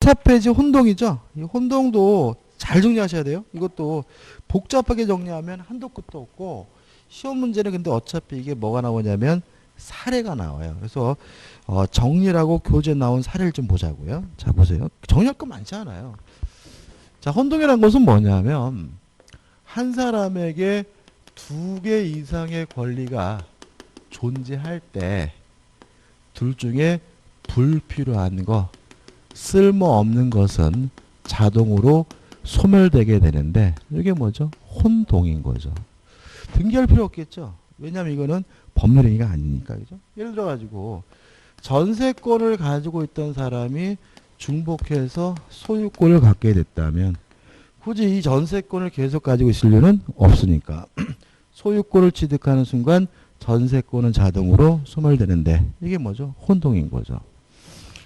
복잡해지 혼동이죠. 이 혼동도 잘 정리하셔야 돼요. 이것도 복잡하게 정리하면 한도 끝도 없고 시험 문제는 근데 어차피 이게 뭐가 나오냐면 사례가 나와요. 그래서 정리라고 교재 나온 사례를 좀 보자고요. 자 보세요. 정리할 거 많지 않아요. 자 혼동이라는 것은 뭐냐면 한 사람에게 두 개 이상의 권리가 존재할 때 둘 중에 불필요한 거 쓸모없는 것은 자동으로 소멸되게 되는데 이게 뭐죠? 혼동인 거죠. 등기할 필요 없겠죠. 왜냐하면 이거는 법률 행위가 아니니까. 그죠? 예를 들어 가지고 전세권을 가지고 있던 사람이 중복해서 소유권을 갖게 됐다면 굳이 이 전세권을 계속 가지고 있을 이유는 없으니까 소유권을 취득하는 순간 전세권은 자동으로 소멸되는데 이게 뭐죠? 혼동인 거죠.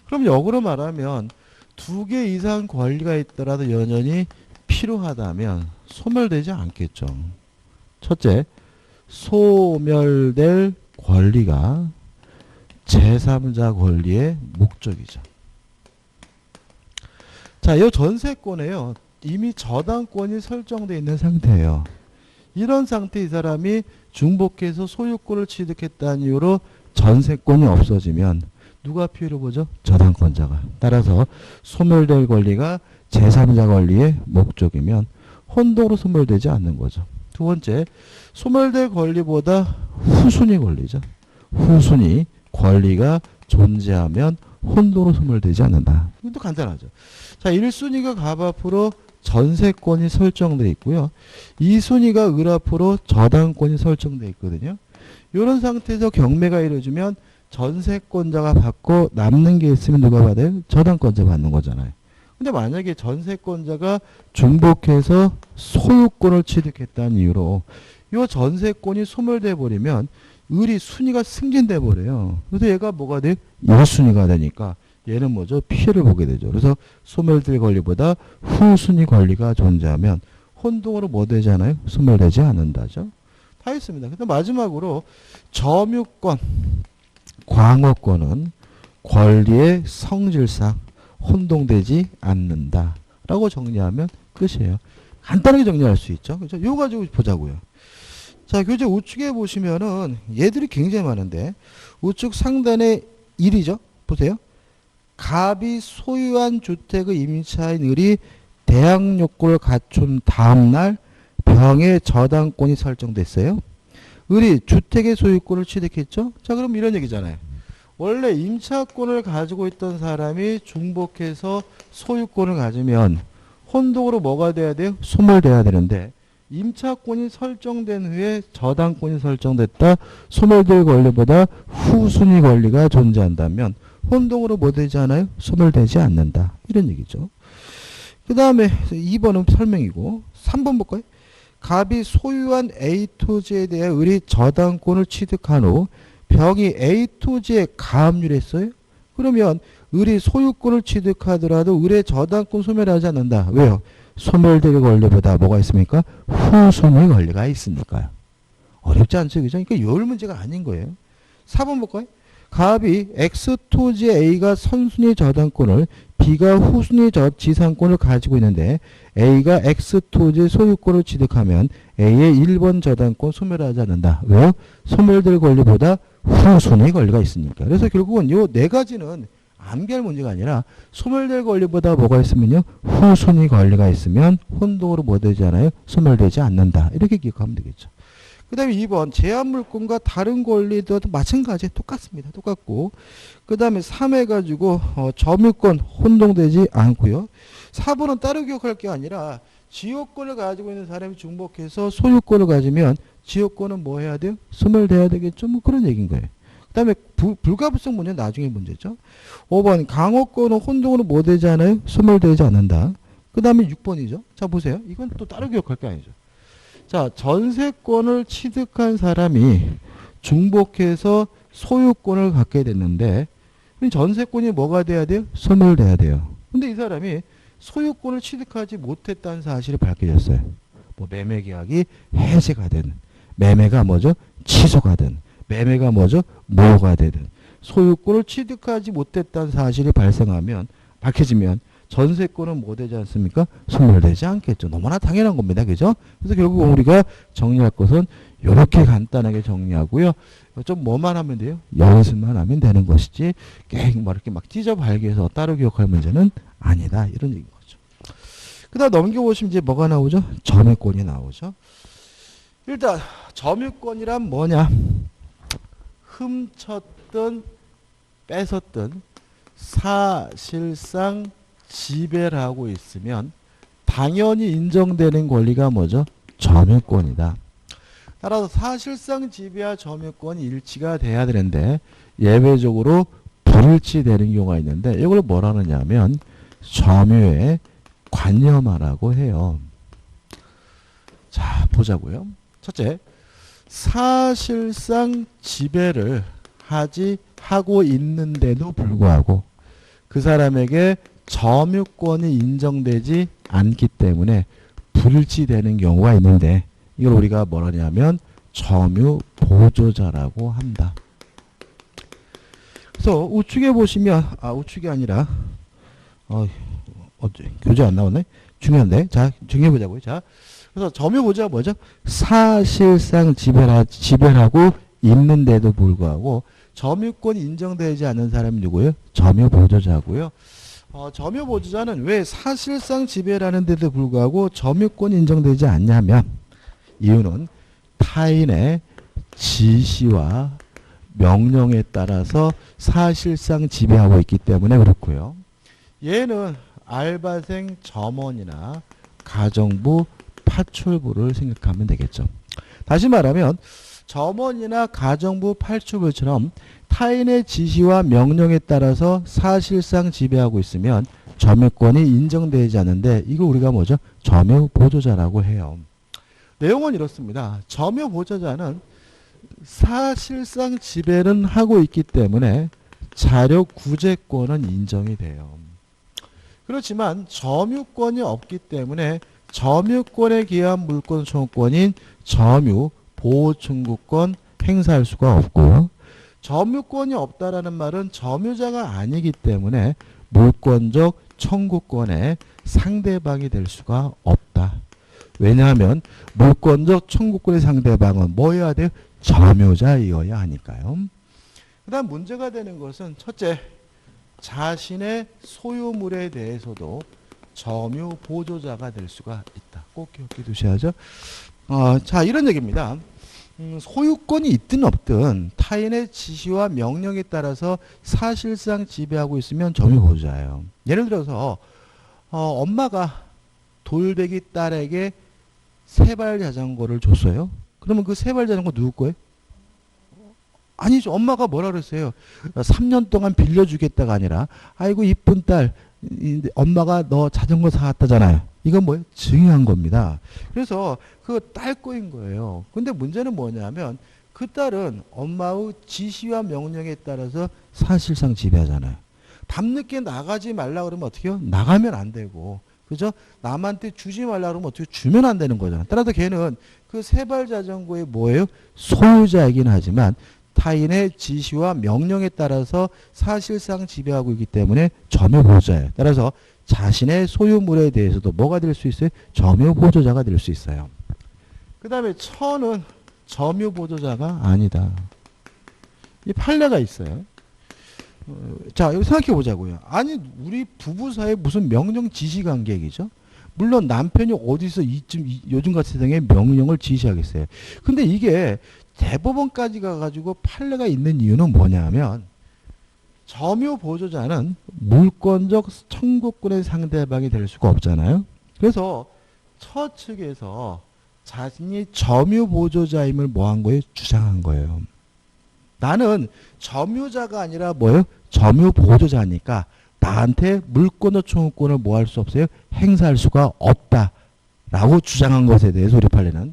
그럼 역으로 말하면 두 개 이상 권리가 있더라도 여전히 필요하다면 소멸되지 않겠죠. 첫째, 소멸될 권리가 제3자 권리의 목적이죠. 자, 이 전세권에요. 이미 저당권이 설정되어 있는 상태예요. 이런 상태 이 사람이 중복해서 소유권을 취득했다는 이유로 전세권이 없어지면 누가 피해를 보죠? 저당권자가. 따라서 소멸될 권리가 제3자 권리의 목적이면 혼동으로 소멸되지 않는 거죠. 두 번째, 소멸될 권리보다 후순위 권리죠. 후순위 권리가 존재하면 혼동으로 소멸되지 않는다. 이것도 간단하죠. 자, 1순위가 갑 앞으로 전세권이 설정되어 있고요. 2순위가 을 앞으로 저당권이 설정되어 있거든요. 이런 상태에서 경매가 이루어지면 전세권자가 받고 남는 게 있으면 누가 받아요? 저당권자 받는 거잖아요. 근데 만약에 전세권자가 중복해서 소유권을 취득했다는 이유로 이 전세권이 소멸돼 버리면 을이 순위가 승진돼 버려요. 그래서 얘가 뭐가 돼? 1순위가 되니까 얘는 뭐죠? 피해를 보게 되죠. 그래서 소멸될 권리보다 후순위 권리가 존재하면 혼동으로 뭐 되잖아요? 소멸되지 않는다죠. 다 있습니다. 근데 마지막으로 점유권, 광호권은 권리의 성질상 혼동되지 않는다. 라고 정리하면 끝이에요. 간단하게 정리할 수 있죠. 그죠? 이거 가지고 보자고요. 자, 교재 우측에 보시면은 얘들이 굉장히 많은데 우측 상단에 1이죠. 보세요. 갑이 소유한 주택의 임차인 을이 대항 요건을 갖춘 다음날 병의 저당권이 설정됐어요. 을이 주택의 소유권을 취득했죠. 자, 그럼 이런 얘기잖아요. 원래 임차권을 가지고 있던 사람이 중복해서 소유권을 가지면 혼동으로 뭐가 돼야 돼요? 소멸돼야 되는데 임차권이 설정된 후에 저당권이 설정됐다. 소멸될 권리보다 후순위 권리가 존재한다면 혼동으로 뭐 되지 않아요? 소멸되지 않는다. 이런 얘기죠. 그 다음에 2번은 설명이고 3번 볼까요? 갑이 소유한 A 토지에 대해 을이 저당권을 취득한 후 병이 A 토지에 가압류를 했어요. 그러면 을이 소유권을 취득하더라도 을의 저당권 소멸하지 않는다. 왜요? 소멸될 권리보다 뭐가 있습니까? 후순위 권리가 있으니까요. 어렵지 않죠? 그죠? 그러니까 열 문제가 아닌 거예요. 4번 볼까요? 갑이 X 토지 A가 선순위 저당권을 B가 후순위 지상권을 가지고 있는데 A가 X 토지 소유권을 취득하면 A의 1번 저당권 소멸하지 않는다. 왜요? 소멸될 권리보다 후순위 권리가 있으니까. 그래서 결국은 요 네 가지는 암기할 문제가 아니라 소멸될 권리보다 뭐가 있으면요? 후순위 권리가 있으면 혼동으로 뭐 되지 않아요? 소멸되지 않는다. 이렇게 기억하면 되겠죠. 그 다음에 2번 제한물권과 다른 권리도 마찬가지 똑같습니다. 똑같고 그 다음에 3 해가지고 점유권 혼동되지 않고요. 4번은 따로 기억할 게 아니라 지역권을 가지고 있는 사람이 중복해서 소유권을 가지면 지역권은 뭐 해야 돼요? 소멸돼야 되겠죠. 뭐 그런 얘기인 거예요. 그 다음에 불가분성 문제는 나중에 문제죠. 5번 강호권은 혼동으로 뭐 되지 않아요? 소멸되지 않는다. 그 다음에 6번이죠. 자 보세요. 이건 또 따로 기억할 게 아니죠. 자, 전세권을 취득한 사람이 중복해서 소유권을 갖게 됐는데 전세권이 뭐가 돼야 돼요? 소멸돼야 돼요. 근데 이 사람이 소유권을 취득하지 못했다는 사실이 밝혀졌어요. 뭐 매매계약이 해지가 되든 매매가 뭐죠? 취소가 되든 매매가 뭐죠? 무효가 되든 소유권을 취득하지 못했다는 사실이 밝혀지면 전세권은 뭐 되지 않습니까? 소멸되지 않겠죠. 너무나 당연한 겁니다. 그죠? 그래서 결국 우리가 정리할 것은 이렇게 간단하게 정리하고요. 좀 뭐만 하면 돼요? 연습만 하면 되는 것이지 이렇게 막 찢어 발기해서 따로 기억할 문제는 아니다. 이런 얘기인 거죠. 그 다음 넘겨보시면 이제 뭐가 나오죠? 점유권이 나오죠. 일단 점유권이란 뭐냐? 훔쳤든 뺏었든 사실상 지배를 하고 있으면 당연히 인정되는 권리가 뭐죠? 점유권이다. 따라서 사실상 지배와 점유권이 일치가 돼야 되는데 예외적으로 불일치되는 경우가 있는데 이걸 뭐라 하느냐면 점유의 관념화라고 해요. 자, 보자고요. 첫째, 사실상 지배를 하고 있는데도 불구하고 그 사람에게 점유권이 인정되지 않기 때문에 불일치되는 경우가 있는데 이걸 우리가 뭐라냐면 점유 보조자라고 한다. 그래서 우측에 보시면 우측이 아니라 교재 안 나오네. 중요한데. 자, 정리해 보자고요. 자, 그래서 점유 보조자가 뭐죠? 사실상 지배를 하고 있는데도 불구하고 점유권이 인정되지 않는 사람이 누구예요? 점유 보조자고요. 점유 보조자는 왜 사실상 지배를 하는데도 불구하고 점유권이 인정되지 않냐면 이유는 타인의 지시와 명령에 따라서 사실상 지배하고 있기 때문에 그렇고요. 얘는 알바생 점원이나 가정부 파출부를 생각하면 되겠죠. 다시 말하면 점원이나 가정부 파출부처럼 타인의 지시와 명령에 따라서 사실상 지배하고 있으면 점유권이 인정되지 않는데 이걸 우리가 뭐죠? 점유 보조자라고 해요. 내용은 이렇습니다. 점유 보조자는 사실상 지배는 하고 있기 때문에 자료 구제권은 인정이 돼요. 그렇지만 점유권이 없기 때문에 점유권에 기한 물권 청구권인 점유 보호 청구권 행사할 수가 없고요. 점유권이 없다라는 말은 점유자가 아니기 때문에 물권적 청구권의 상대방이 될 수가 없다. 왜냐하면 물권적 청구권의 상대방은 뭐여야 돼요? 점유자이어야 하니까요. 그 다음 문제가 되는 것은 첫째, 자신의 소유물에 대해서도 점유 보조자가 될 수가 있다. 꼭 기억해 두셔야죠. 자, 이런 얘기입니다. 소유권이 있든 없든 타인의 지시와 명령에 따라서 사실상 지배하고 있으면 점유 보조자예요. 예를 들어서 엄마가 돌베기 딸에게 세발 자전거를 줬어요. 그러면 그 세발 자전거 누구 거예요? 아니죠. 엄마가 뭐라 그랬어요? 3년 동안 빌려주겠다가 아니라 아이고 이쁜 딸 엄마가 너 자전거 사왔다잖아요. 이건 뭐예요? 증여한 겁니다. 그래서 그 딸 거인 거예요. 근데 문제는 뭐냐면 그 딸은 엄마의 지시와 명령에 따라서 사실상 지배하잖아요. 밤늦게 나가지 말라 그러면 어떻게 해요? 나가면 안 되고. 그죠? 남한테 주지 말라 그러면 어떻게 주면 안 되는 거잖아요. 따라서 걔는 그 세발 자전거의 뭐예요? 소유자이긴 하지만 타인의 지시와 명령에 따라서 사실상 지배하고 있기 때문에 점유보조자예요. 따라서 자신의 소유물에 대해서도 뭐가 될 수 있어요? 점유보조자가 될 수 있어요. 그 다음에 처는 점유보조자가 아니다. 이 판례가 있어요. 자, 여기 생각해 보자고요. 아니, 우리 부부 사이에 무슨 명령 지시 관계이죠? 물론 남편이 어디서 요즘 같은 세상에 명령을 지시하겠어요. 근데 이게 대법원까지 가가지고 판례가 있는 이유는 뭐냐면 점유 보조자는 물권적 청구권의 상대방이 될 수가 없잖아요. 그래서 처 측에서 자신이 점유 보조자임을 뭐한 거예요? 주장한 거예요. 나는 점유자가 아니라 뭐예요? 점유 보조자니까 나한테 물권적 청구권을 뭐 할 수 없어요? 행사할 수가 없다라고 주장한 것에 대해서 우리 판례는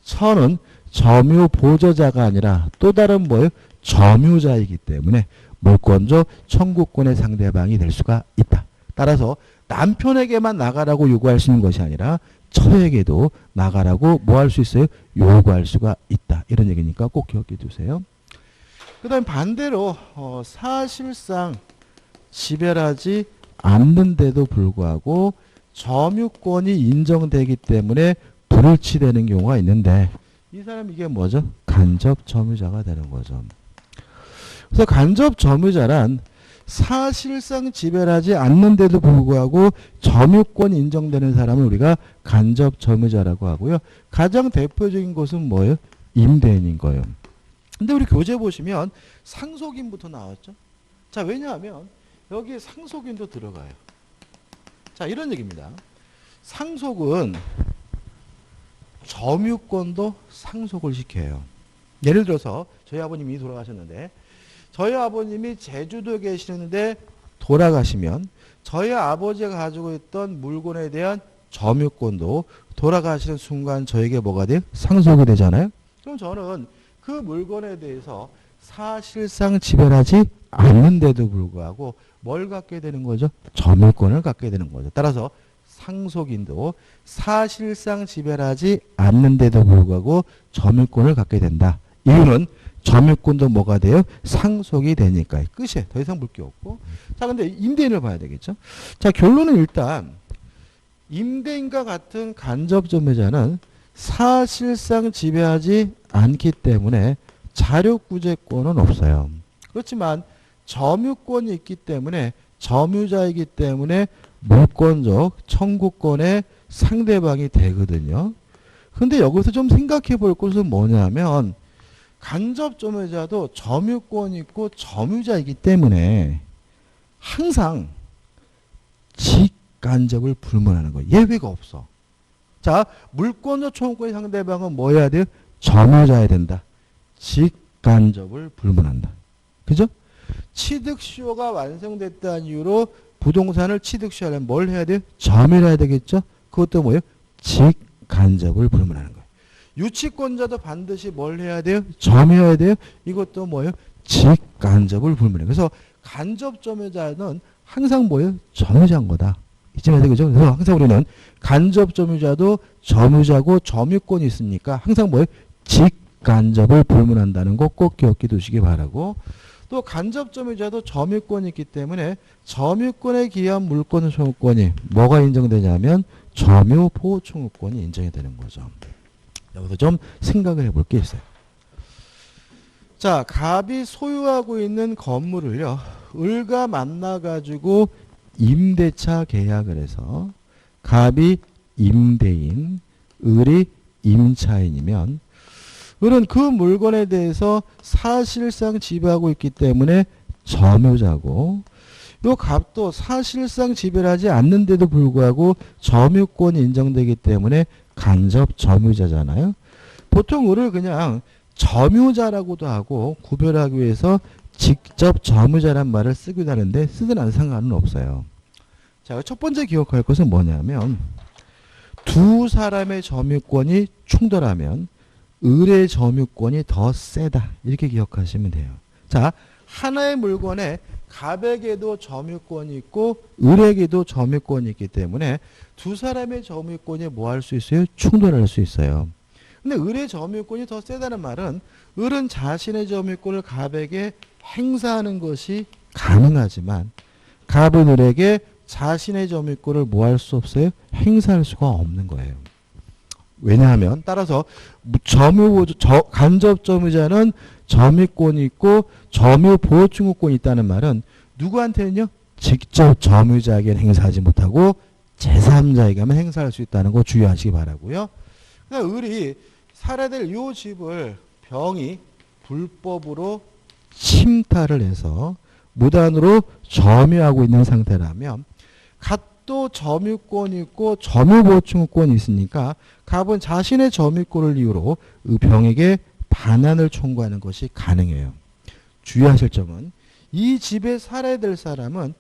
처는 점유 보조자가 아니라 또 다른 뭐예요? 점유자이기 때문에 물권적 청구권의 상대방이 될 수가 있다. 따라서 남편에게만 나가라고 요구할 수 있는 것이 아니라 처에게도 나가라고 뭐 할 수 있어요? 요구할 수가 있다. 이런 얘기니까 꼭 기억해 두세요. 그 다음에 반대로 사실상 지배하지 않는데도 불구하고 점유권이 인정되기 때문에 불일치되는 경우가 있는데 이 사람 이게 뭐죠? 간접 점유자가 되는 거죠. 그래서 간접 점유자란 사실상 지배하지 않는데도 불구하고 점유권이 인정되는 사람을 우리가 간접 점유자라고 하고요. 가장 대표적인 것은 뭐예요? 임대인인 거예요. 근데 우리 교재 보시면 상속인부터 나왔죠. 자, 왜냐하면 여기에 상속인도 들어가요. 자, 이런 얘기입니다. 상속은 점유권도 상속을 시켜요. 예를 들어서 저희 아버님이 돌아가셨는데 저희 아버님이 제주도에 계시는데 돌아가시면 저희 아버지가 가지고 있던 물건에 대한 점유권도 돌아가시는 순간 저에게 뭐가 돼요? 상속이 되잖아요. 그럼 저는 그 물건에 대해서 사실상 지배하지 않는데도 불구하고 뭘 갖게 되는 거죠? 점유권을 갖게 되는 거죠. 따라서 상속인도 사실상 지배하지 않는데도 불구하고 점유권을 갖게 된다. 이유는 점유권도 뭐가 돼요? 상속이 되니까. 끝이에요. 더 이상 볼 게 없고. 자, 근데 임대인을 봐야 되겠죠. 자, 결론은 일단 임대인과 같은 간접 점유자는 사실상 지배하지 않기 때문에 자력구제권은 없어요. 그렇지만 점유권이 있기 때문에 점유자이기 때문에 물권적 청구권의 상대방이 되거든요. 근데 여기서 좀 생각해 볼 것은 뭐냐면 간접 점유자도 점유권이 있고 점유자이기 때문에 항상 직간접을 불문하는 거예요. 예외가 없어. 자, 물권적 청구권의 상대방은 뭐 해야 돼요? 점유자여야 된다. 직간접을 불문한다. 그죠? 취득시효가 완성됐다는 이유로 부동산을 취득시하려면 뭘 해야 돼요? 점유를 해야 되겠죠? 그것도 뭐예요? 직간접을 불문하는 거예요. 유치권자도 반드시 뭘 해야 돼요? 점유해야 돼요? 이것도 뭐예요? 직간접을 불문해요. 그래서 간접 점유자는 항상 뭐예요? 점유자인 거다. 잊지 마세요. 그죠? 그래서 항상 우리는 간접 점유자도 점유자고 점유권이 있으니까 항상 뭐예요? 직간접을 불문한다는 거 꼭 기억해 두시기 바라고. 또 간접 점유자도 점유권이 있기 때문에 점유권에 기한 물권 청구권이 뭐가 인정되냐면 점유 보호 청구권이 인정이 되는 거죠. 여기서 좀 생각을 해볼 게 있어요. 자, 갑이 소유하고 있는 건물을요, 을과 만나가지고 임대차 계약을 해서 갑이 임대인, 을이 임차인이면 을은 그 물건에 대해서 사실상 지배하고 있기 때문에 점유자고, 이 갑도 사실상 지배를 하지 않는데도 불구하고 점유권이 인정되기 때문에 간접 점유자잖아요. 보통 을을 그냥 점유자라고도 하고 구별하기 위해서 직접 점유자란 말을 쓰기도 하는데 쓰든 안 상관은 없어요. 자, 첫 번째 기억할 것은 뭐냐면 두 사람의 점유권이 충돌하면 을의 점유권이 더 세다. 이렇게 기억하시면 돼요. 자, 하나의 물건에 갑에게도 점유권이 있고 을에게도 점유권이 있기 때문에 두 사람의 점유권이 뭐 할 수 있어요? 충돌할 수 있어요. 근데 을의 점유권이 더 세다는 말은 을은 자신의 점유권을 갑에게 행사하는 것이 가능하지만 갑은 을에게 자신의 점유권을 뭐 할 수 없어요? 행사할 수가 없는 거예요. 왜냐하면 따라서 간접 점유자는 점유권이 있고 점유 보호 청구권이 있다는 말은 누구한테는요? 직접 점유자에게는 행사하지 못하고 제3자에게만 행사할 수 있다는 거 주의하시기 바라고요. 그러니까 을이 살아야 될 이 집을 병이 불법으로 침탈을 해서 무단으로 점유하고 있는 상태라면 갑도 점유권이 있고 점유보증권이 있으니까 갑은 자신의 점유권을 이유로 이 병에게 반환을 청구하는 것이 가능해요. 주의하실 점은 이 집에 살아야 될 사람은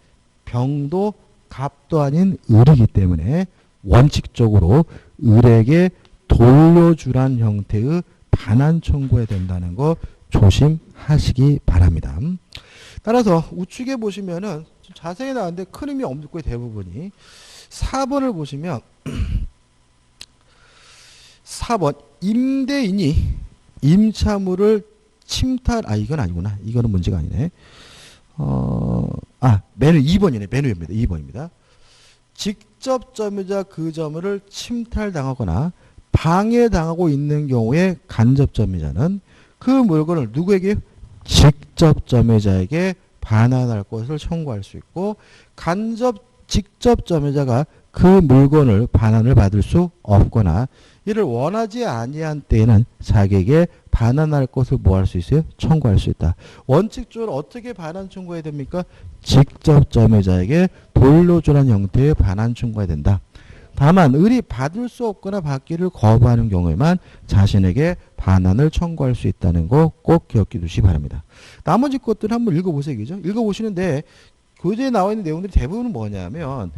병도 갑도 아닌 을이기 때문에 원칙적으로 을에게 돌려주란 형태의 반환 청구해야 된다는 거 조심하시기 바랍니다. 따라서 우측에 보시면은 좀 자세히 나왔는데 큰 의미 없고요. 대부분이 4번을 보시면 4번 임대인이 임차물을 침탈 이건 아니구나. 이거는 문제가 아니네. 메뉴 2번이네. 메뉴입니다. 2번입니다. 직접 점유자 그 점유를 침탈당하거나 방해당하고 있는 경우에 간접 점유자는 그 물건을 누구에게? 직접 점유자에게 반환할 것을 청구할 수 있고, 직접 점유자가 그 물건을 반환을 받을 수 없거나 이를 원하지 아니한 때에는 자기에게 반환할 것을 뭐 할 수 있어요? 청구할 수 있다. 원칙적으로 어떻게 반환 청구해야 됩니까? 직접 점유자에게 돌려주는 형태의 반환 청구해야 된다. 다만 을이 받을 수 없거나 받기를 거부하는 경우에만 자신에게 반환을 청구할 수 있다는 거 꼭 기억해 두시기 바랍니다. 나머지 것들 한번 읽어보세요. 그죠? 읽어보시는데 교재에 나와 있는 내용들이 대부분은 뭐냐면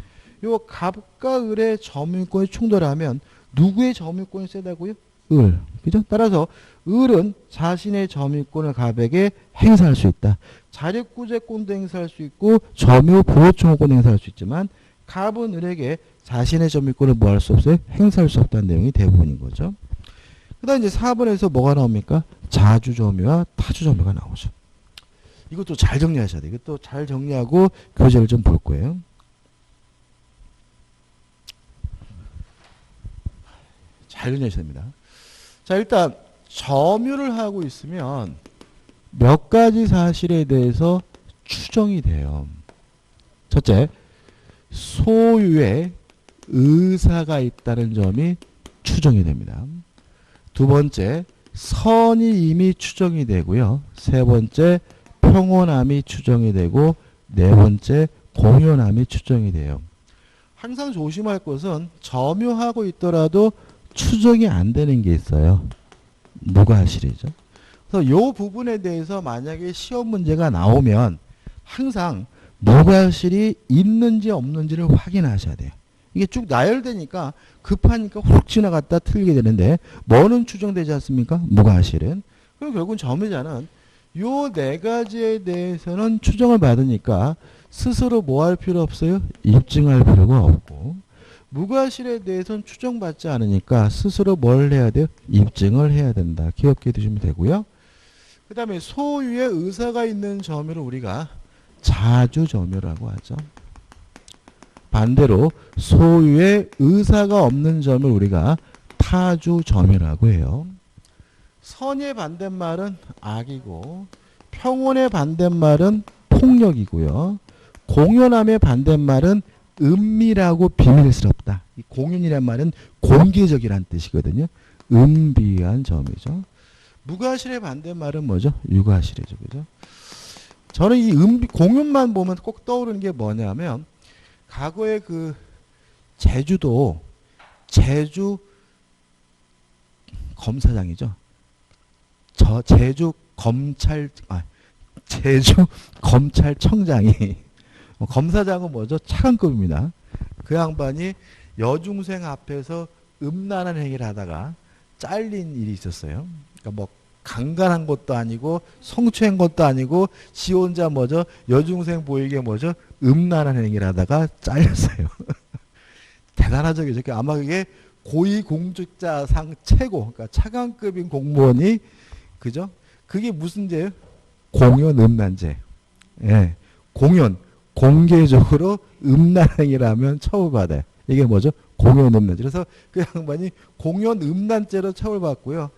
요 갑과 을의 점유권이 충돌하면 누구의 점유권이 세다고요? 을. 그죠? 따라서 을은 자신의 점유권을 갑에게 행사할 수 있다. 자력구제권도 행사할 수 있고 점유 보호청구권도 행사할 수 있지만 갑은 을에게 자신의 점유권을 뭐 할 수 없어요? 행사할 수 없다는 내용이 대부분인 거죠. 그 다음 이제 4번에서 뭐가 나옵니까? 자주점유와 타주점유가 나오죠. 이것도 잘 정리하셔야 돼요. 이것도 잘 정리하고 교재를 좀 볼 거예요. 잘 정리하셔야 됩니다. 자, 일단 점유를 하고 있으면 몇 가지 사실에 대해서 추정이 돼요. 첫째, 소유의 의사가 있다는 점이 추정이 됩니다. 두 번째, 선이 이미 추정이 되고요. 세 번째, 평온함이 추정이 되고 네 번째, 공연함이 추정이 돼요. 항상 조심할 것은 점유하고 있더라도 추정이 안 되는 게 있어요. 무과실이죠. 그래서 이 부분에 대해서 만약에 시험 문제가 나오면 항상 무과실이 있는지 없는지를 확인하셔야 돼요. 이게 쭉 나열되니까 급하니까 훅 지나갔다 틀리게 되는데 뭐는 추정되지 않습니까? 무과실은. 그리고 결국은 점유자는 요 네 가지에 대해서는 추정을 받으니까 스스로 뭐 할 필요 없어요? 입증할 필요가 없고, 무과실에 대해서는 추정받지 않으니까 스스로 뭘 해야 돼요? 입증을 해야 된다. 기억해 두시면 되고요. 그 다음에 소유의 의사가 있는 점유를 우리가 자주점유라고 하죠. 반대로 소유의 의사가 없는 점을 우리가 타주점유라고 해요. 선의 반대말은 악이고 평온의 반대말은 폭력이고요. 공연함의 반대말은 은밀하고 비밀스럽다. 이 공연이란 말은 공개적이란 뜻이거든요. 은비한 점이죠. 무과실의 반대말은 뭐죠? 유과실이죠. 그죠? 저는 이 공연만 보면 꼭 떠오르는 게 뭐냐면 과거에 그 제주 검사장이죠. 제주 검찰청장이 검사장은 뭐죠? 차관급입니다. 그 양반이 여중생 앞에서 음란한 행위를 하다가 잘린 일이 있었어요. 그러니까 뭐 강간한 것도 아니고 성추행한 것도 아니고 지 혼자 뭐죠? 여중생 보이게 뭐죠? 음란한 행위를 하다가 잘렸어요. 대단하죠. 그죠? 아마 그게 고위공직자상 최고, 그러니까 차관급인 공무원이 그죠? 그게 무슨 죄예요? 공연 음란죄. 예. 공연 공개적으로 음란행위라면 처벌받아요. 이게 뭐죠? 공연 음란죄. 그래서 그 양반이 공연 음란죄로 처벌받고요.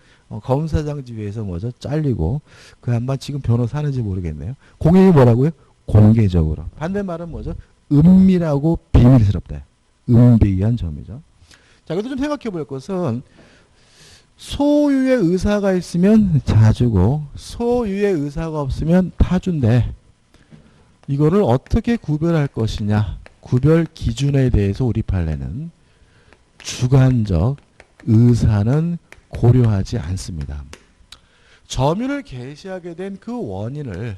검사장 지위에서 뭐죠? 잘리고 그 양반 지금 변호사 하는지 모르겠네요. 공연이 뭐라고요? 공개적으로. 반대말은 뭐죠? 은밀하고 비밀스럽다. 은비한 점이죠. 자, 그래도 좀 생각해 볼 것은 소유의 의사가 있으면 자주고 소유의 의사가 없으면 타주인데 이거를 어떻게 구별할 것이냐. 구별 기준에 대해서 우리 판례는 주관적 의사는 고려하지 않습니다. 점유를 개시하게 된 그 원인을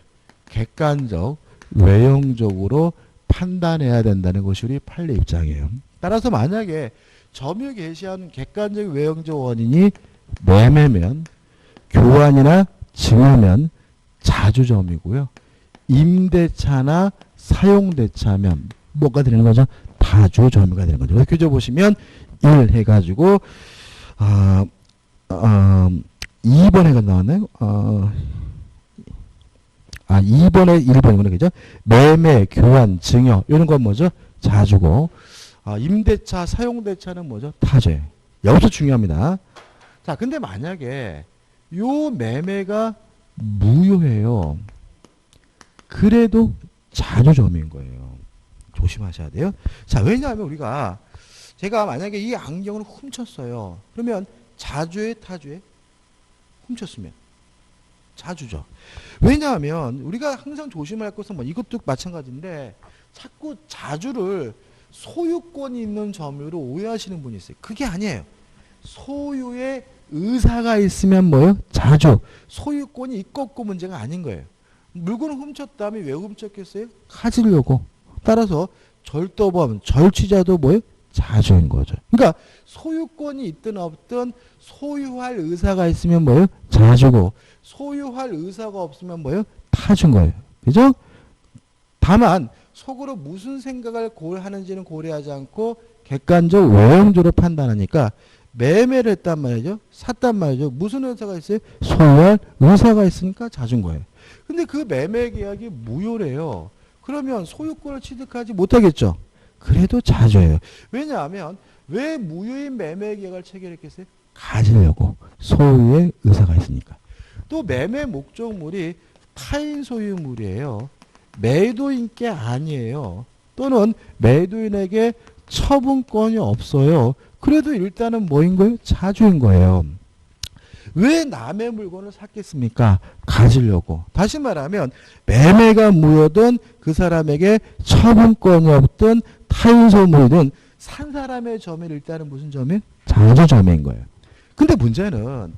객관적, 외형적으로 판단해야 된다는 것이 우리 판례 입장이에요. 따라서 만약에 점유 개시하는 객관적, 외형적 원인이 매매면, 교환이나 증여면 자주점이고요. 임대차나 사용대차면 뭐가 되는 거죠? 타주점유가 되는 거죠. 교재 보시면 1 해가지고 2번 해가 나왔나요? 2번에 1번이구나. 그죠? 매매, 교환, 증여. 이런 건 뭐죠? 자주고. 임대차, 사용대차는 뭐죠? 타주예요. 여기서 중요합니다. 자, 근데 만약에 요 매매가 무효해요. 그래도 자주점인 거예요. 조심하셔야 돼요. 자, 왜냐하면 제가 만약에 이 안경을 훔쳤어요. 그러면 자주에 타주에 훔쳤으면 자주죠. 왜냐하면 우리가 항상 조심할 것은 이것도 마찬가지인데 자꾸 자주를 소유권이 있는 점유로 오해하시는 분이 있어요. 그게 아니에요. 소유의 의사가 있으면 자주. 소유권이 있고 없고 문제가 아닌 거예요. 물건을 훔쳤다면 왜 훔쳤겠어요? 가지려고. 따라서 절도범, 절취자도 자주인 거죠. 그러니까 소유권이 있든 없든 소유할 의사가 있으면 자주고, 소유할 의사가 없으면 타준 거예요. 그죠? 다만 속으로 무슨 생각을 하는지는 고려하지 않고 객관적 외형적으로 판단하니까 매매를 했단 말이죠. 샀단 말이죠. 무슨 의사가 있어요? 소유할 의사가 있으니까 자준 거예요. 근데 그 매매 계약이 무효래요. 그러면 소유권을 취득하지 못하겠죠. 그래도 자주예요. 왜냐하면 왜 무효인 매매 계약을 체결했겠어요? 가지려고. 소유의 의사가 있으니까. 또 매매 목적물이 타인 소유물이에요. 매도인께 아니에요. 또는 매도인에게 처분권이 없어요. 그래도 일단은 뭐인 거예요? 자주인 거예요. 왜 남의 물건을 샀겠습니까? 가지려고. 다시 말하면 매매가 무효든 그 사람에게 처분권이 없든 타인 소유물이든 산 사람의 점이 일단은 무슨 점이에요? 자주점인 거예요. 근데 문제는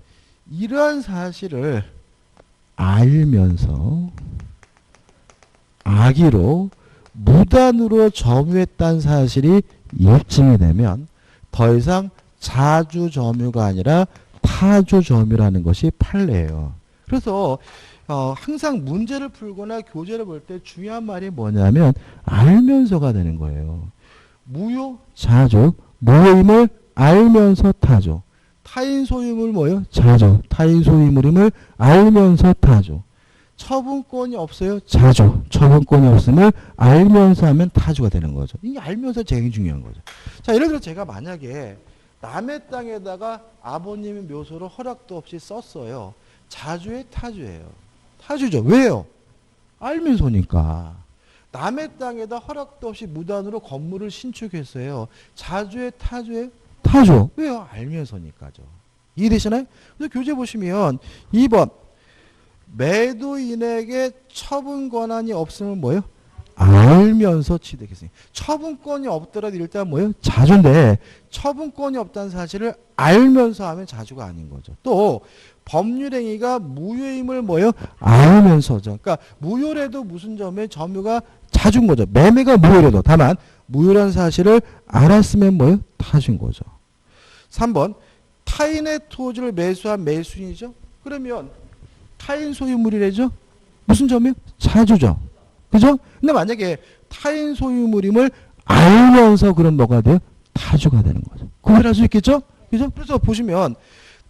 이러한 사실을 알면서 악의로 무단으로 점유했다는 사실이 입증이 되면 더 이상 자주 점유가 아니라 타주 점유라는 것이 판례예요. 그래서 항상 문제를 풀거나 교재를 볼 때 중요한 말이 뭐냐면 알면서가 되는 거예요. 무효, 자주, 무효임을 알면서 타주. 타인 소유물 자주. 타인 소유물임을 알면서 타주. 처분권이 없어요? 자주. 처분권이 없음을 알면서 하면 타주가 되는 거죠. 이게 알면서 제일 중요한 거죠. 자, 예를 들어 제가 만약에 남의 땅에다가 아버님의 묘소를 허락도 없이 썼어요. 자주의 타주예요. 타주죠. 왜요? 알면서니까. 남의 땅에다 허락도 없이 무단으로 건물을 신축했어요. 자주의 타주예요? 타주. 왜요? 알면서니까죠. 이해되시나요? 그래서 교재 보시면 2번 매도인에게 처분 권한이 없으면 알면서 취득했어요. 처분권이 없더라도 일단 자주인데 처분권이 없다는 사실을 알면서 하면 자주가 아닌 거죠. 또 법률행위가 무효임을 알면서죠. 그러니까 무효래도 무슨 점에 점유가 자주인 거죠. 매매가 무효래도. 다만 무효라는 사실을 알았으면 타주인 거죠. 3번 타인의 토지를 매수한 매수인이죠. 그러면 타인 소유물이래죠. 무슨 점이요? 자주죠. 그죠? 근데 만약에 타인 소유물임을 알면서 그럼 뭐가 돼요? 타주가 되는 거죠. 구별할 수 있겠죠? 그죠? 그래서 보시면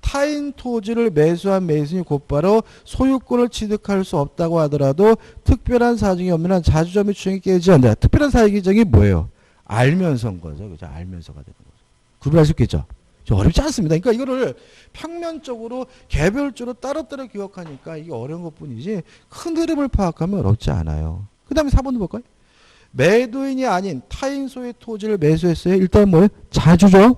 타인 토지를 매수한 매수인이 곧바로 소유권을 취득할 수 없다고 하더라도 특별한 사정이 없는 한 자주점의 추정이 깨지지 않는다. 특별한 사정이 뭐예요? 알면서인 거죠. 그죠? 알면서가 되는 거죠. 구별할 수 있겠죠? 어렵지 않습니다. 그러니까 이거를 평면적으로 개별적으로 따로따로 기억하니까 이게 어려운 것뿐이지 큰 흐름을 파악하면 어렵지 않아요. 그 다음에 4번도 볼까요? 매도인이 아닌 타인 소유의 토지를 매수했어요. 일단 자주죠.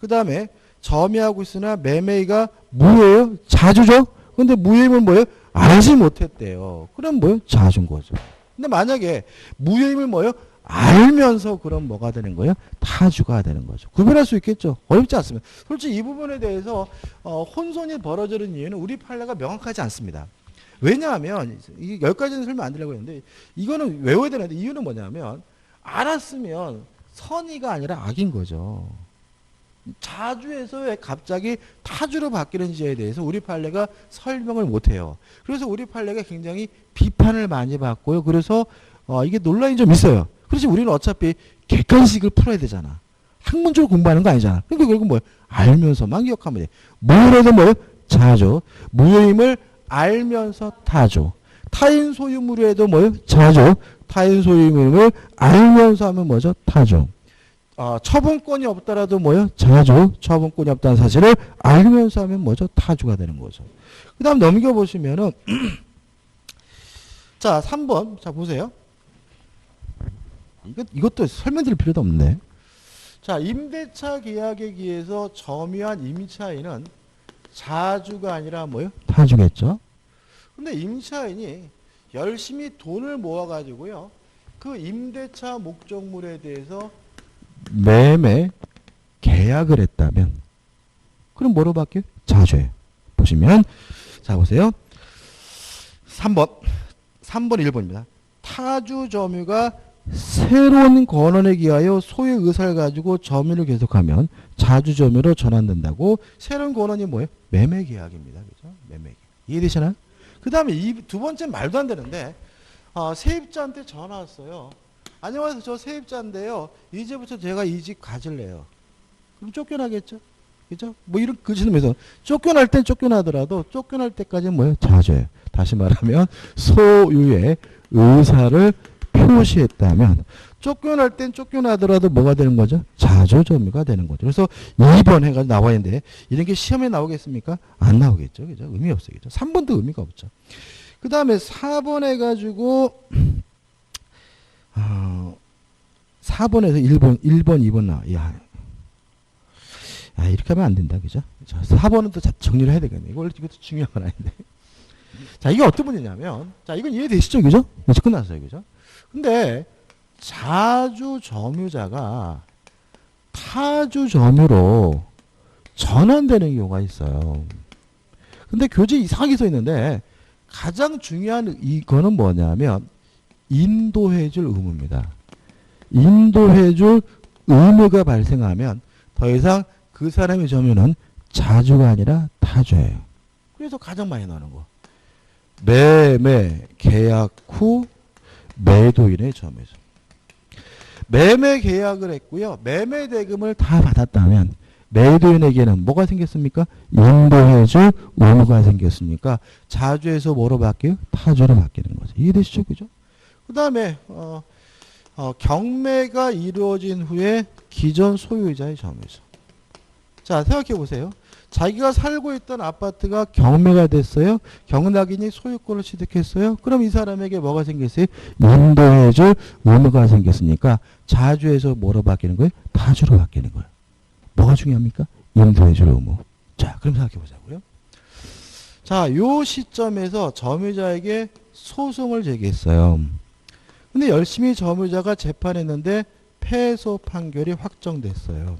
그 다음에 점유하고 있으나 매매가 무효예요. 자주죠. 근데 무효임을 알지 못했대요. 그럼 자주인 거죠. 근데 만약에 무효임을 알면서 그럼 뭐가 되는 거예요? 타주가 되는 거죠. 구별할 수 있겠죠? 어렵지 않습니다. 솔직히 이 부분에 대해서 혼선이 벌어지는 이유는 우리 판례가 명확하지 않습니다. 왜냐하면 이 10가지는 설명 안 드리려고 했는데 이거는 외워야 되는데 이유는 뭐냐면 알았으면 선의가 아니라 악인 거죠. 자주에서 왜 갑자기 타주로 바뀌는지에 대해서 우리 판례가 설명을 못해요. 그래서 우리 판례가 굉장히 비판을 많이 받고요. 그래서 이게 논란이 좀 있어요. 그렇지 우리는 어차피 객관식을 풀어야 되잖아. 학문적으로 공부하는 거 아니잖아. 그러니까 결국 알면서만 기억하면 돼. 무효라도 자주. 무효임을 알면서 타주. 타인 소유물에도 뭐예요? 자주. 타인 소유물을 알면서 하면 뭐죠? 타주. 처분권이 없더라도 뭐예요? 자주. 처분권이 없다는 사실을 알면서 하면 뭐죠? 타주가 되는 거죠. 그 다음 넘겨보시면은 자 3번 자 보세요. 이것도 설명드릴 필요도 없네. 자 임대차 계약에 의해서 점유한 임차인은 자주가 아니라 뭐예요? 타주겠죠. 근데 임차인이 열심히 돈을 모아가지고요. 그 임대차 목적물에 대해서 매매 계약을 했다면 그럼 뭐로 바뀌어요? 자주예요. 보시면 자 보세요. 3번 1번입니다. 타주 점유가 새로운 권한에 기하여 소유 의사를 가지고 점유를 계속하면 자주 점유로 전환된다고. 새로운 권한이 뭐예요? 매매 계약입니다. 그죠? 매매 계약. 이해되시나요? 그 다음에 두 번째 말도 안 되는데 세입자한테 전화 왔어요. 안녕하세요. 저 세입자인데요. 이제부터 제가 이 집 가질래요. 그럼 쫓겨나겠죠? 그죠? 뭐 이런 그지면서 쫓겨날 땐 쫓겨나더라도 쫓겨날 때까지는 뭐예요? 자주예요. 다시 말하면 소유의 의사를 표시했다면 쫓겨날 땐 쫓겨나더라도 뭐가 되는 거죠? 자주 점유가 되는 거죠. 그래서 2번 해가 나와 있는데 이런 게 시험에 나오겠습니까? 안 나오겠죠. 그죠? 의미 없어요. 그죠? 3번도 의미가 없죠. 그 다음에 4번 해가지고 4번에서 1번, 2번 나와. 이렇게 하면 안 된다. 그죠? 자, 4번은 또 정리를 해야 되겠네. 이것도 중요한 건 아닌데. 자, 이게 어떤 문제냐면, 자, 이건 이해되시죠? 그죠? 이제 끝났어요. 그죠? 근데, 자주 점유자가 타주 점유로 전환되는 경우가 있어요. 근데 교재 이상하게 써 있는데, 가장 중요한 이거는 뭐냐면, 인도해줄 의무입니다. 인도해줄 의무가 발생하면, 더 이상 그 사람의 점유는 자주가 아니라 타주예요. 그래서 가장 많이 나오는 거. 매매 계약 후 매도인의 점유죠. 매매 계약을 했고요. 매매 대금을 다 받았다면 매도인에게는 뭐가 생겼습니까? 인도해줄 의무가 생겼으니까 자주에서 뭐로 바뀌어요? 타주로 바뀌는 거죠. 이해되시죠? 그죠? 그 다음에 경매가 이루어진 후에 기존 소유자의 점유죠. 자, 생각해 보세요. 자기가 살고 있던 아파트가 경매가 됐어요. 경락인이 소유권을 취득했어요. 그럼 이 사람에게 뭐가 생겼어요? 인도해줄 의무가 생겼으니까 자주에서 뭐로 바뀌는 거예요? 타주로 바뀌는 거예요. 뭐가 중요합니까? 인도해줄 의무. 자, 그럼 생각해 보자고요. 자, 요 시점에서 점유자에게 소송을 제기했어요. 근데 열심히 점유자가 재판했는데 패소 판결이 확정됐어요.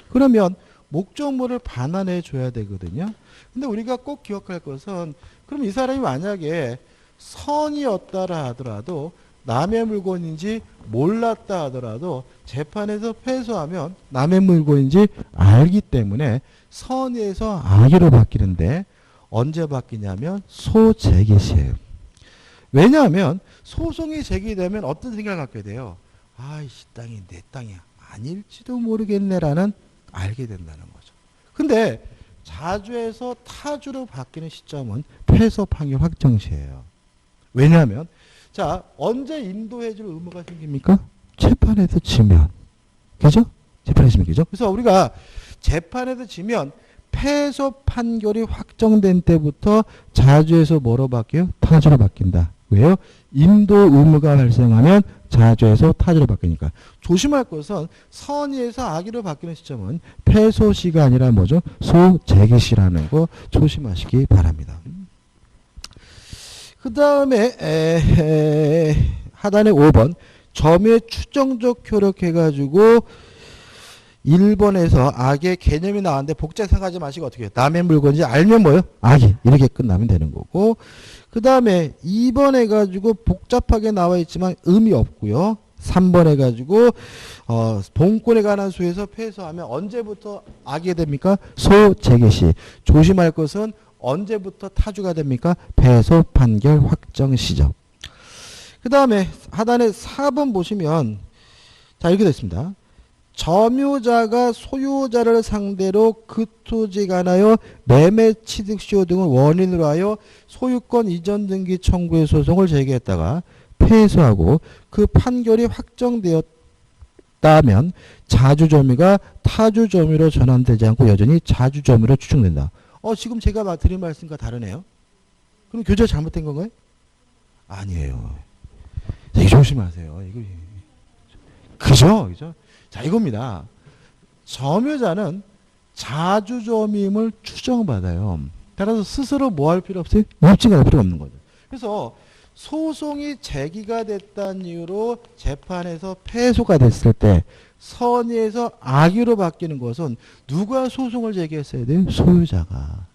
그러면 목적물을 반환해 줘야 되거든요. 근데 우리가 꼭 기억할 것은 그럼 이 사람이 만약에 선이었다라 하더라도 남의 물건인지 몰랐다 하더라도 재판에서 패소하면 남의 물건인지 알기 때문에 선에서 악의로 바뀌는데 언제 바뀌냐면 소재기 시에요. 왜냐하면 소송이 제기되면 어떤 생각을 갖게 돼요. 이 땅이 내 땅이야. 아닐지도 모르겠네라는 알게 된다는 거죠. 근데 자주에서 타주로 바뀌는 시점은 패소 판결 확정 시예요. 왜냐하면 자 언제 인도해줄 의무가 생깁니까? 재판에서 지면. 그죠? 재판에서 지면. 그죠? 그래서 우리가 재판에서 지면 패소 판결이 확정된 때부터 자주에서 뭐로 바뀌어요? 타주로 바뀐다. 왜요? 인도 의무가 발생하면 자주에서 타주로 바뀌니까. 조심할 것은 선의에서 악의로 바뀌는 시점은 패소시가 아니라 뭐죠? 소재기시라는 거 조심하시기 바랍니다. 그 다음에 하단에 5번 점유의 추정적 효력해가지고 1번에서 악의 개념이 나왔는데 복잡 생각하지 마시고 어떻게 해요? 남의 물건인지 알면 뭐예요? 악이. 이렇게 끝나면 되는 거고. 그 다음에 2번 해가지고 복잡하게 나와 있지만 의미 없고요. 3번 해가지고 본권에 관한 수에서 패소하면 언제부터 악이 됩니까? 소재개시. 조심할 것은 언제부터 타주가 됩니까? 패소 판결 확정 시점. 그 다음에 하단에 4번 보시면 자 이렇게 됐습니다. 점유자가 소유자를 상대로 그 토지에 관하여 매매 취득 시효 등을 원인으로 하여 소유권 이전 등기 청구의 소송을 제기했다가 패소하고 그 판결이 확정되었다면 자주점유가 타주점유로 전환되지 않고 여전히 자주점유로 추정된다. 지금 제가 드린 말씀과 다르네요. 그럼 교재가 잘못된 건가요? 아니에요. 되게 조심하세요. 이거 그죠? 자, 이겁니다. 점유자는 자주점유임을 추정받아요. 따라서 스스로 뭐 할 필요 없어요? 입증할 필요 없는 거죠. 그래서 소송이 제기가 됐다는 이유로 재판에서 패소가 됐을 때 선의에서 악의로 바뀌는 것은 누가 소송을 제기했어야 돼요? 소유자가.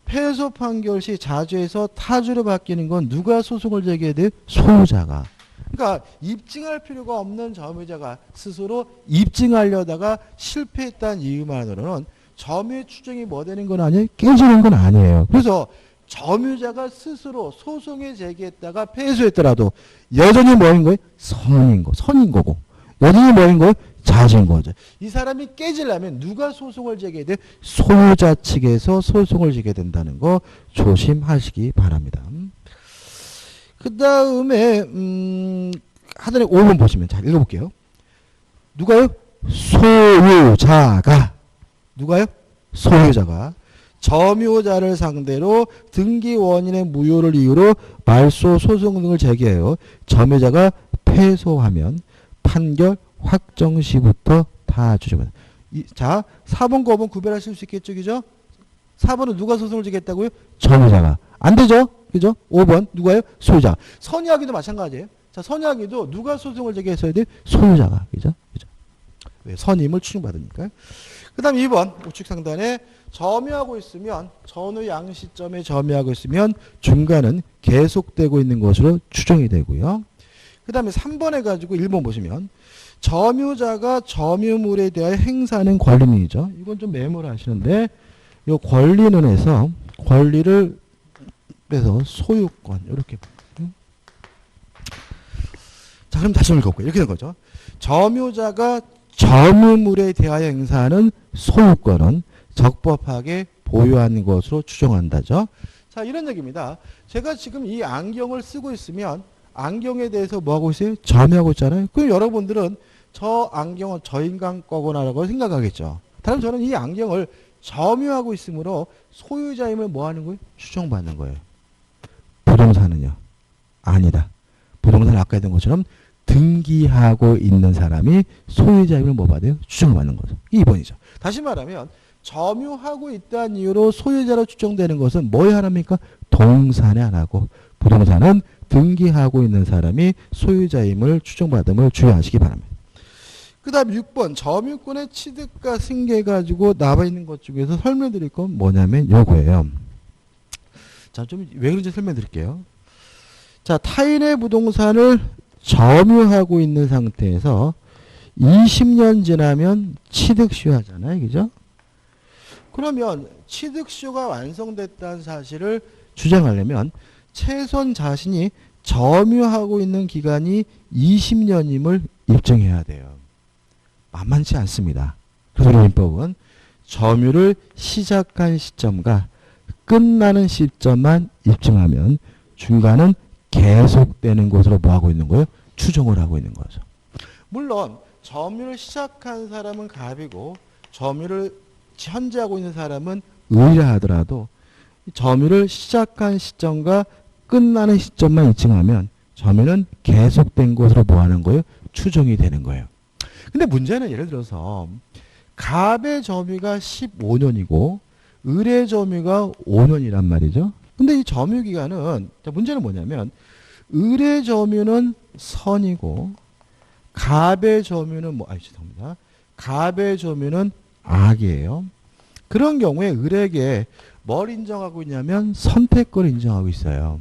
패소 판결 시 자주에서 타주로 바뀌는 건 누가 소송을 제기해야 돼요? 소유자가. 그러니까 입증할 필요가 없는 점유자가 스스로 입증하려다가 실패했다는 이유만으로는 점유의 추정이 뭐 되는 건 아니에요? 깨지는 건 아니에요. 그래서 점유자가 스스로 소송에 제기했다가 패소했더라도 여전히 뭐인 거예요? 선인 거고. 여전히 뭐인 거예요? 자주인 거죠. 이 사람이 깨지려면 누가 소송을 제기해야 돼요? 소유자 측에서 소송을 제기해야 된다는 거 조심하시기 바랍니다. 그 다음에 하단에 5번 보시면 잘 읽어볼게요. 누가요? 소유자가. 누가요? 소유자가 점유자를 상대로 등기 원인의 무효를 이유로 말소 소송 등을 제기해요. 점유자가 패소하면 판결 확정 시부터 다 주죠. 자, 4번과 5번 구별하실 수 있겠죠, 그죠? 4번은 누가 소송을 제기했다고요? 점유자가. 안 되죠? 그죠? 5번 누가요? 소유자. 선의하기도 마찬가지예요. 자, 선의하기도 누가 소송을 제기했어야 돼? 소유자가. 그죠? 왜? 선임을 추정받으니까요. 그 다음 2번 우측 상단에 점유하고 있으면 전후 양 시점에 점유하고 있으면 중간은 계속되고 있는 것으로 추정이 되고요. 그 다음에 3번 해가지고 1번 보시면 점유자가 점유물에 대하여 행사하는 권리인이죠. 이건 좀 메모를 하시는데 이 권리는 해서 권리를 빼서 소유권 이렇게. 자, 그럼 다시 한번 읽어볼게요. 이렇게 된 거죠. 점유자가 점유물에 대하여 행사하는 소유권은 적법하게 보유한 것으로 추정한다죠. 자, 이런 얘기입니다. 제가 지금 이 안경을 쓰고 있으면 안경에 대해서 뭐 하고 있어요? 점유하고 있잖아요. 그럼 여러분들은 저 안경은 저 인간 거구나라고 생각하겠죠. 다른 저는 이 안경을 점유하고 있으므로 소유자임을 뭐 하는 거예요? 추정받는 거예요. 부동산은요? 아니다. 부동산은 아까 했던 것처럼 등기하고 있는 사람이 소유자임을 뭐 받아요? 추정을 받는 거죠. 2번이죠. 다시 말하면 점유하고 있다는 이유로 소유자로 추정되는 것은 뭐에 하나입니까? 동산에 하나고 부동산은 등기하고 있는 사람이 소유자임을 추정받음을 주의하시기 바랍니다. 그 다음 6번 점유권의 취득과 승계 가지고 나와 있는 것 중에서 설명드릴 건 뭐냐면 요거예요. 자, 좀 왜 그런지 설명드릴게요. 자, 타인의 부동산을 점유하고 있는 상태에서 20년 지나면 취득시효 하잖아요. 그죠? 그러면 취득시효가 완성됐다는 사실을 주장하려면 최소한 자신이 점유하고 있는 기간이 20년임을 입증해야 돼요. 만만치 않습니다. 그래서 민법은 점유를 시작한 시점과 끝나는 시점만 입증하면 중간은 계속되는 것으로 뭐 하고 있는 거예요? 추정을 하고 있는 거죠. 물론 점유를 시작한 사람은 갑이고 점유를 현재 하고 있는 사람은 을이라 하더라도 점유를 시작한 시점과 끝나는 시점만 입증하면 점유는 계속된 것으로 뭐 하는 거예요? 추정이 되는 거예요. 근데 문제는 예를 들어서 갑의 점유가 15년이고 을의 점유가 5년이란 말이죠. 근데 이 점유 기간은 문제는 뭐냐면 을의 점유는 선이고 갑의 점유는 죄송합니다. 갑의 점유는 악이에요. 그런 경우에 을에게 뭘 인정하고 있냐면 선택권을 인정하고 있어요.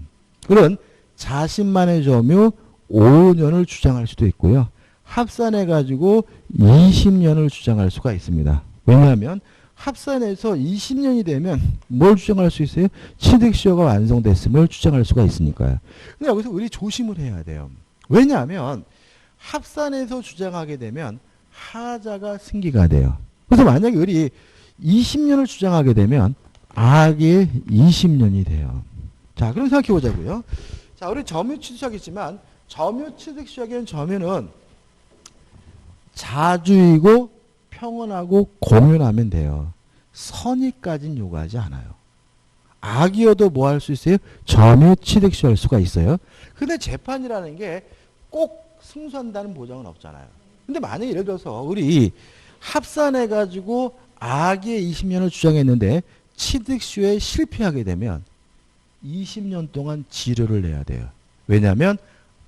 을은 자신만의 점유 5년을 주장할 수도 있고요. 합산해가지고 20년을 주장할 수가 있습니다. 왜냐하면 합산해서 20년이 되면 뭘 주장할 수 있어요? 취득시효가 완성됐음을 주장할 수가 있으니까요. 근데 여기서 우리 조심을 해야 돼요. 왜냐하면 합산해서 주장하게 되면 하자가 승기가 돼요. 그래서 만약에 을이 20년을 주장하게 되면 악의 20년이 돼요. 자, 그럼 생각해 보자고요. 자, 우리 점유취득시작이지만 점유취득시작에는 점유는 자주이고 평온하고 공연하면 돼요. 선의까지는 요구하지 않아요. 악이어도 뭐 할 수 있어요? 점유취득시할 수가 있어요. 근데 재판이라는 게 꼭 승소한다는 보장은 없잖아요. 근데 만약에 예를 들어서 우리 합산해가지고 악의 20년을 주장했는데 취득시효에 실패하게 되면 20년 동안 지료를 내야 돼요. 왜냐하면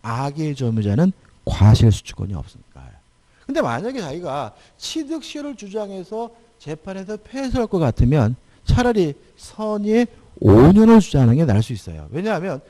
악의 점유자는 과실수주권이 없으니까요. 근데 만약에 자기가 취득시효를 주장해서 재판에서 패소할 것 같으면 차라리 선의의 5년을 주장하는 게 나을 수 있어요. 왜냐하면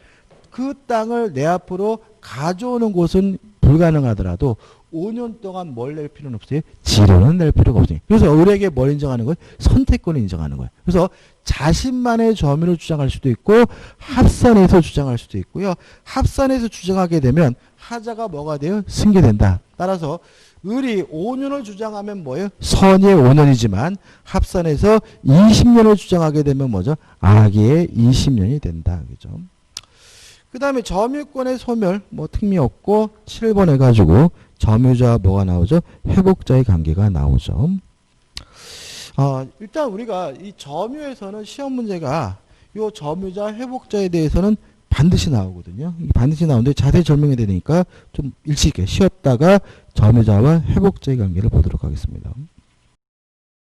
그 땅을 내 앞으로 가져오는 곳은 불가능하더라도 5년 동안 뭘 낼 필요는 없어요. 지료는 낼 필요가 없어요. 그래서 을에게 뭘 인정하는 거예요? 선택권을 인정하는 거예요. 그래서 자신만의 점유를 주장할 수도 있고 합산해서 주장할 수도 있고요. 합산해서 주장하게 되면 하자가 뭐가 돼요? 승계된다. 따라서 을이 5년을 주장하면 뭐예요? 선의의 5년이지만 합산해서 20년을 주장하게 되면 뭐죠? 악의 20년이 된다. 그죠? 그 다음에 점유권의 소멸, 뭐 특미 없고 7번 해가지고 점유자와 뭐가 나오죠? 회복자의 관계가 나오죠. 일단 우리가 이 점유에서는 시험 문제가 요 점유자 회복자에 대해서는 반드시 나오거든요. 반드시 나오는데 자세히 설명해야 되니까 좀 일찍 쉬었다가 점유자와 회복자의 관계를 보도록 하겠습니다.